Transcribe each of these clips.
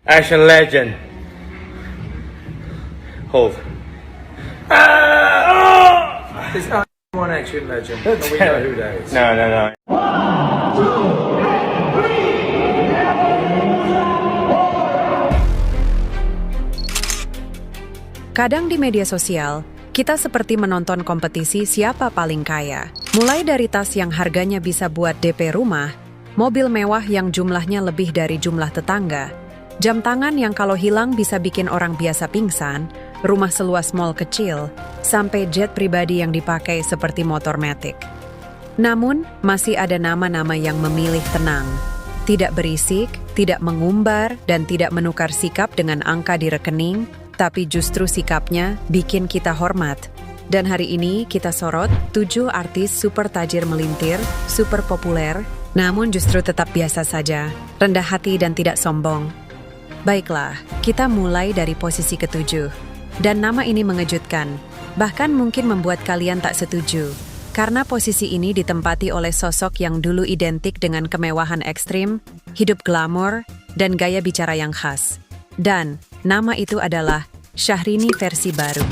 Action legend. Hold. It's not one action legend, but we know who that is. No. Kadang di media sosial, kita seperti menonton kompetisi siapa paling kaya. Mulai dari tas yang harganya bisa buat DP rumah, mobil mewah yang jumlahnya lebih dari jumlah tetangga, jam tangan yang kalau hilang bisa bikin orang biasa pingsan, rumah seluas mall kecil, sampai jet pribadi yang dipakai seperti motor Matic. Namun, masih ada nama-nama yang memilih tenang. Tidak berisik, tidak mengumbar, dan tidak menukar sikap dengan angka di rekening, tapi justru sikapnya bikin kita hormat. Dan hari ini kita sorot 7 artis super tajir melintir, super populer, namun justru tetap biasa saja, rendah hati dan tidak sombong. Baiklah, kita mulai dari posisi ke-7. Dan nama ini mengejutkan, bahkan mungkin membuat kalian tak setuju. Karena posisi ini ditempati oleh sosok yang dulu identik dengan kemewahan ekstrim, hidup glamor, dan gaya bicara yang khas. Dan nama itu adalah Syahrini versi baru.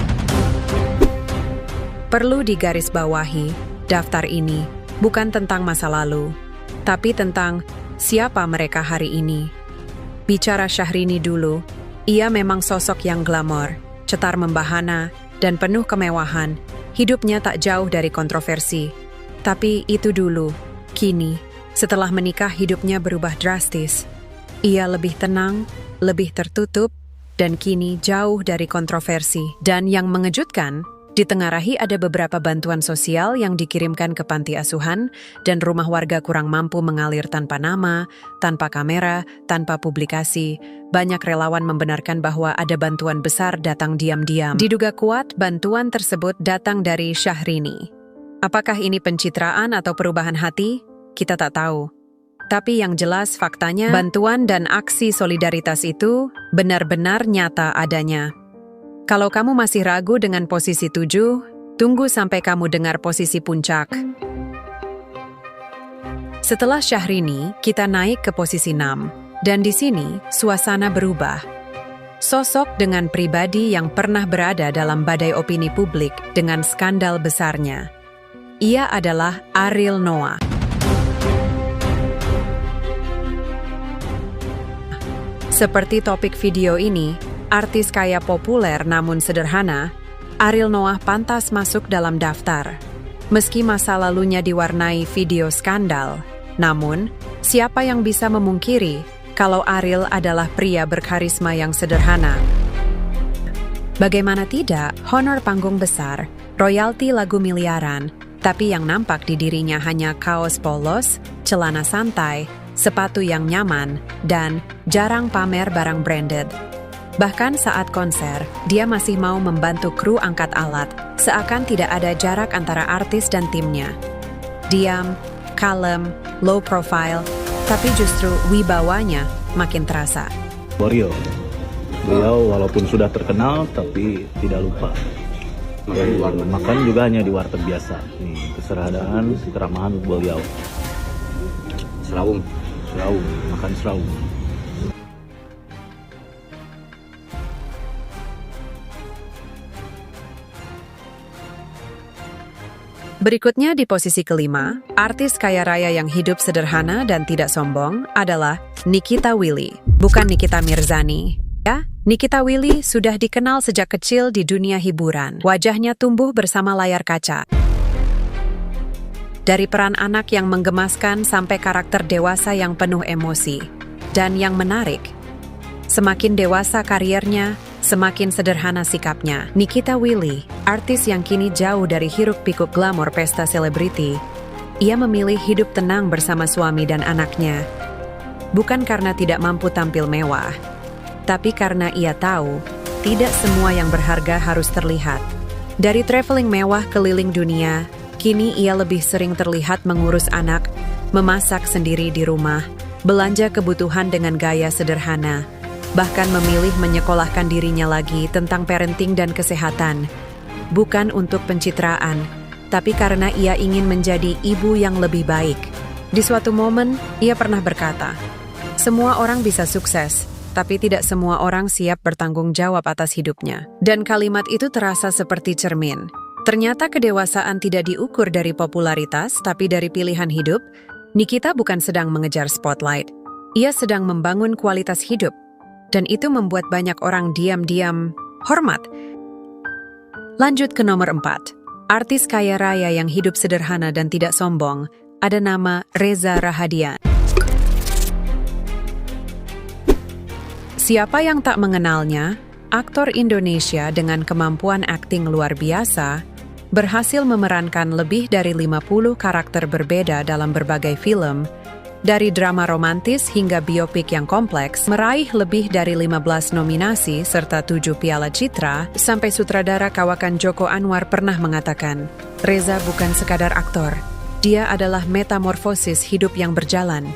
Perlu digarisbawahi, daftar ini bukan tentang masa lalu, tapi tentang siapa mereka hari ini. Bicara Syahrini dulu, ia memang sosok yang glamor, cetar membahana, dan penuh kemewahan. Hidupnya tak jauh dari kontroversi. Tapi itu dulu. Kini, setelah menikah hidupnya berubah drastis. Ia lebih tenang, lebih tertutup, dan kini jauh dari kontroversi. Dan yang mengejutkan, ditengarai ada beberapa bantuan sosial yang dikirimkan ke panti asuhan dan rumah warga kurang mampu mengalir tanpa nama, tanpa kamera, tanpa publikasi. Banyak relawan membenarkan bahwa ada bantuan besar datang diam-diam. Diduga kuat bantuan tersebut datang dari Syahrini. Apakah ini pencitraan atau perubahan hati? Kita tak tahu. Tapi yang jelas faktanya, bantuan dan aksi solidaritas itu benar-benar nyata adanya. Kalau kamu masih ragu dengan posisi 7, tunggu sampai kamu dengar posisi puncak. Setelah Syahrini, kita naik ke posisi 6. Dan di sini, suasana berubah. Sosok dengan pribadi yang pernah berada dalam badai opini publik dengan skandal besarnya. Ia adalah Ariel Noah. Seperti topik video ini, artis kaya populer namun sederhana, Ariel Noah pantas masuk dalam daftar. Meski masa lalunya diwarnai video skandal, namun siapa yang bisa memungkiri kalau Ariel adalah pria berkarisma yang sederhana? Bagaimana tidak, honor panggung besar, royalti lagu miliaran, tapi yang nampak di dirinya hanya kaos polos, celana santai, sepatu yang nyaman, dan jarang pamer barang branded. Bahkan saat konser, dia masih mau membantu kru angkat alat, seakan tidak ada jarak antara artis dan timnya. Diam, kalem, low profile, tapi justru wibawanya makin terasa. Beliau walaupun sudah terkenal, tapi tidak lupa. Makan juga hanya di warteg biasa. Nih, kesederhanaan, keramahan beliau. Serawung, makan serawung. Berikutnya di posisi kelima, artis kaya raya yang hidup sederhana dan tidak sombong adalah Nikita Willy, bukan Nikita Mirzani. Ya, Nikita Willy sudah dikenal sejak kecil di dunia hiburan. Wajahnya tumbuh bersama layar kaca. Dari peran anak yang menggemaskan sampai karakter dewasa yang penuh emosi. Dan yang menarik, semakin dewasa kariernya, semakin sederhana sikapnya. Nikita Willy, artis yang kini jauh dari hiruk-pikuk glamor pesta selebriti, ia memilih hidup tenang bersama suami dan anaknya. Bukan karena tidak mampu tampil mewah, tapi karena ia tahu tidak semua yang berharga harus terlihat. Dari traveling mewah keliling dunia, kini ia lebih sering terlihat mengurus anak, memasak sendiri di rumah, belanja kebutuhan dengan gaya sederhana, bahkan memilih menyekolahkan dirinya lagi tentang parenting dan kesehatan. Bukan untuk pencitraan, tapi karena ia ingin menjadi ibu yang lebih baik. Di suatu momen, ia pernah berkata, "Semua orang bisa sukses, tapi tidak semua orang siap bertanggung jawab atas hidupnya. Dan kalimat itu terasa seperti cermin. Ternyata kedewasaan tidak diukur dari popularitas, tapi dari pilihan hidup. Nikita bukan sedang mengejar spotlight. Ia sedang membangun kualitas hidup. Dan itu membuat banyak orang diam-diam hormat. Lanjut ke nomor 4. Artis kaya raya yang hidup sederhana dan tidak sombong, ada nama Reza Rahadian. Siapa yang tak mengenalnya? Aktor Indonesia dengan kemampuan akting luar biasa, berhasil memerankan lebih dari 50 karakter berbeda dalam berbagai film, dari drama romantis hingga biopik yang kompleks, meraih lebih dari 15 nominasi serta 7 piala citra, sampai sutradara kawakan Joko Anwar pernah mengatakan, Reza bukan sekadar aktor, dia adalah metamorfosis hidup yang berjalan.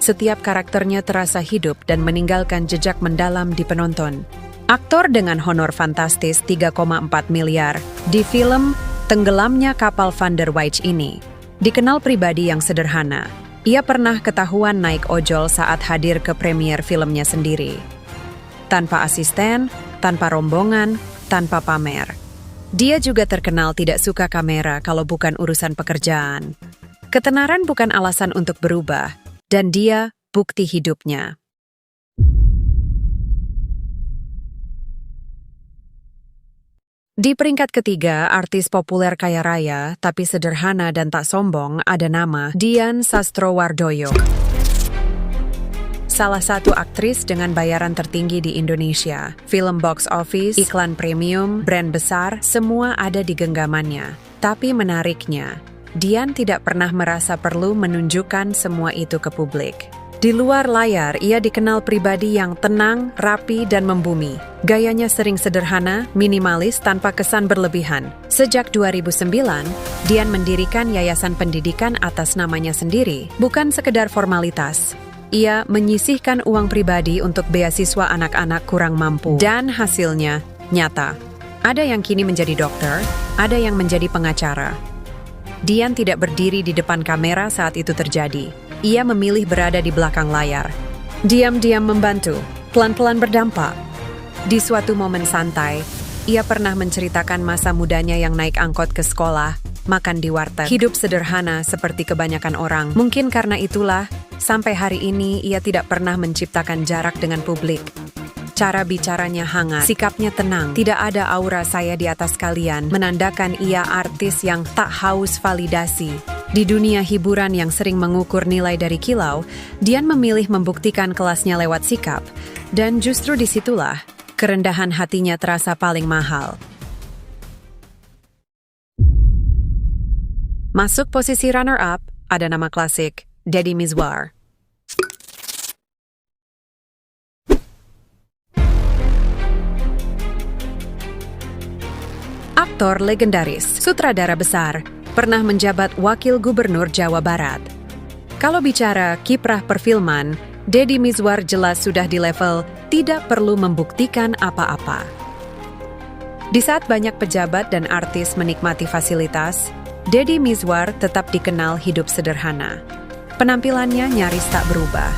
Setiap karakternya terasa hidup dan meninggalkan jejak mendalam di penonton. Aktor dengan honor fantastis 3,4 miliar di film Tenggelamnya Kapal Van der Wijk ini, dikenal pribadi yang sederhana. Ia pernah ketahuan naik ojol saat hadir ke premier filmnya sendiri. Tanpa asisten, tanpa rombongan, tanpa pamer. Dia juga terkenal tidak suka kamera kalau bukan urusan pekerjaan. Ketenaran bukan alasan untuk berubah, dan dia bukti hidupnya. Di peringkat ketiga, artis populer kaya raya, tapi sederhana dan tak sombong, ada nama Dian Sastrowardoyo. Salah satu aktris dengan bayaran tertinggi di Indonesia. Film box office, iklan premium, brand besar, semua ada di genggamannya. Tapi menariknya, Dian tidak pernah merasa perlu menunjukkan semua itu ke publik. Di luar layar, ia dikenal pribadi yang tenang, rapi, dan membumi. Gayanya sering sederhana, minimalis, tanpa kesan berlebihan. Sejak 2009, Dian mendirikan yayasan pendidikan atas namanya sendiri, bukan sekedar formalitas. Ia menyisihkan uang pribadi untuk beasiswa anak-anak kurang mampu. Dan hasilnya nyata. Ada yang kini menjadi dokter, ada yang menjadi pengacara. Dian tidak berdiri di depan kamera saat itu terjadi. Ia memilih berada di belakang layar. Diam-diam membantu, pelan-pelan berdampak. Di suatu momen santai, ia pernah menceritakan masa mudanya yang naik angkot ke sekolah, makan di warteg, hidup sederhana seperti kebanyakan orang. Mungkin karena itulah, sampai hari ini ia tidak pernah menciptakan jarak dengan publik. Cara bicaranya hangat, sikapnya tenang, tidak ada aura saya di atas kalian, menandakan ia artis yang tak haus validasi. Di dunia hiburan yang sering mengukur nilai dari kilau, Dian memilih membuktikan kelasnya lewat sikap. Dan justru disitulah, kerendahan hatinya terasa paling mahal. Masuk posisi runner-up, ada nama klasik, Deddy Mizwar. Aktor legendaris, sutradara besar, pernah menjabat Wakil Gubernur Jawa Barat. Kalau bicara kiprah perfilman, Deddy Mizwar jelas sudah di level tidak perlu membuktikan apa-apa. Di saat banyak pejabat dan artis menikmati fasilitas, Deddy Mizwar tetap dikenal hidup sederhana. Penampilannya nyaris tak berubah.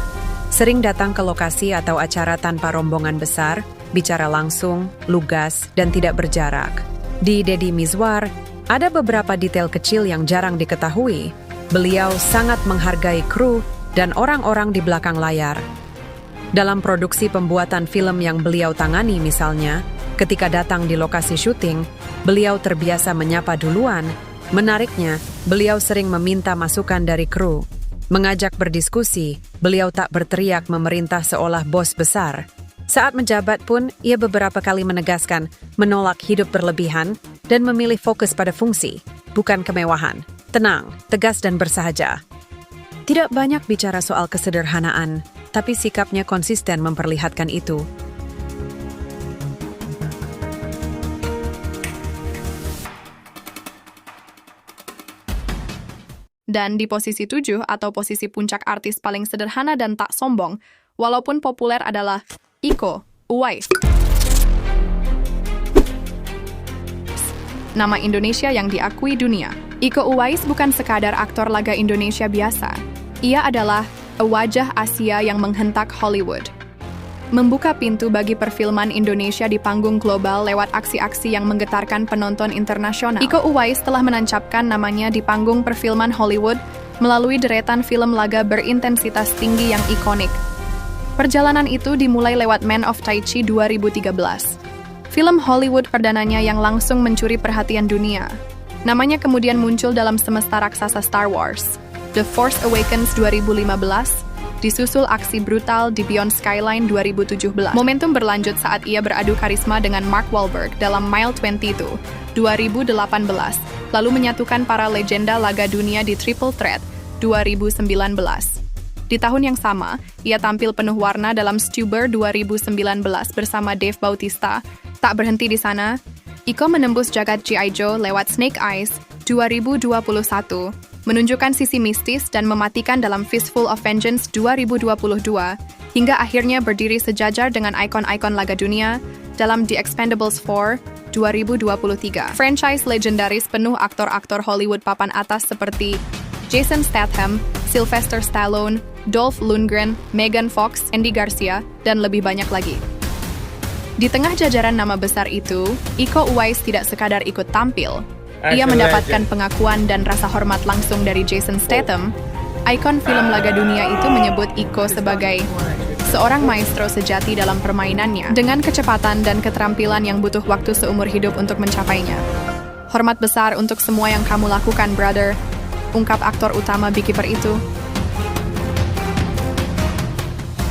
Sering datang ke lokasi atau acara tanpa rombongan besar, bicara langsung, lugas, dan tidak berjarak. Di Deddy Mizwar, ada beberapa detail kecil yang jarang diketahui. Beliau sangat menghargai kru dan orang-orang di belakang layar. Dalam produksi pembuatan film yang beliau tangani misalnya, ketika datang di lokasi syuting, beliau terbiasa menyapa duluan. Menariknya, beliau sering meminta masukan dari kru. Mengajak berdiskusi, beliau tak berteriak memerintah seolah bos besar. Saat menjabat pun, ia beberapa kali menegaskan menolak hidup berlebihan dan memilih fokus pada fungsi, bukan kemewahan. Tenang, tegas dan bersahaja. Tidak banyak bicara soal kesederhanaan, tapi sikapnya konsisten memperlihatkan itu. Dan di posisi 7 atau posisi puncak artis paling sederhana dan tak sombong, walaupun populer adalah Iko Uwais. Nama Indonesia yang diakui dunia. Iko Uwais bukan sekadar aktor laga Indonesia biasa. Ia adalah wajah Asia yang menghentak Hollywood. membuka pintu bagi perfilman Indonesia di panggung global lewat aksi-aksi yang menggetarkan penonton internasional. Iko Uwais telah menancapkan namanya di panggung perfilman Hollywood melalui deretan film laga berintensitas tinggi yang ikonik. Perjalanan itu dimulai lewat Man of Tai Chi 2013. Film Hollywood perdananya yang langsung mencuri perhatian dunia. Namanya kemudian muncul dalam semesta raksasa Star Wars, The Force Awakens 2015, disusul aksi brutal di Beyond Skyline 2017. Momentum berlanjut saat ia beradu karisma dengan Mark Wahlberg dalam Mile 22, 2018, lalu menyatukan para legenda laga dunia di Triple Threat 2019. Di tahun yang sama, ia tampil penuh warna dalam Stuber 2019 bersama Dave Bautista. Tak berhenti di sana, Iko menembus jagat G.I. Joe lewat Snake Eyes 2021, menunjukkan sisi mistis dan mematikan dalam Fistful of Vengeance 2022, hingga akhirnya berdiri sejajar dengan ikon-ikon laga dunia dalam The Expendables 4 2023. Franchise legendaris penuh aktor-aktor Hollywood papan atas seperti Jason Statham, Sylvester Stallone, Dolph Lundgren, Megan Fox, Andy Garcia, dan lebih banyak lagi. Di tengah jajaran nama besar itu, Iko Uwais tidak sekadar ikut tampil. Ia mendapatkan pengakuan dan rasa hormat langsung dari Jason Statham. Ikon film laga dunia itu menyebut Iko sebagai seorang maestro sejati dalam permainannya, dengan kecepatan dan keterampilan yang butuh waktu seumur hidup untuk mencapainya. Hormat besar untuk semua yang kamu lakukan, brother, ungkap aktor utama Beekeeper itu.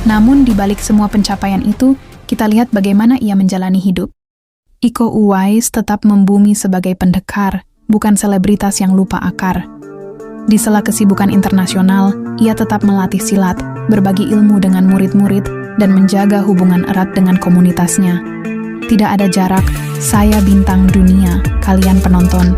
Namun di balik semua pencapaian itu, kita lihat bagaimana ia menjalani hidup. Iko Uwais tetap membumi sebagai pendekar, bukan selebritas yang lupa akar. Di sela kesibukan internasional, ia tetap melatih silat, berbagi ilmu dengan murid-murid, dan menjaga hubungan erat dengan komunitasnya. Tidak ada jarak, saya bintang dunia, kalian penonton.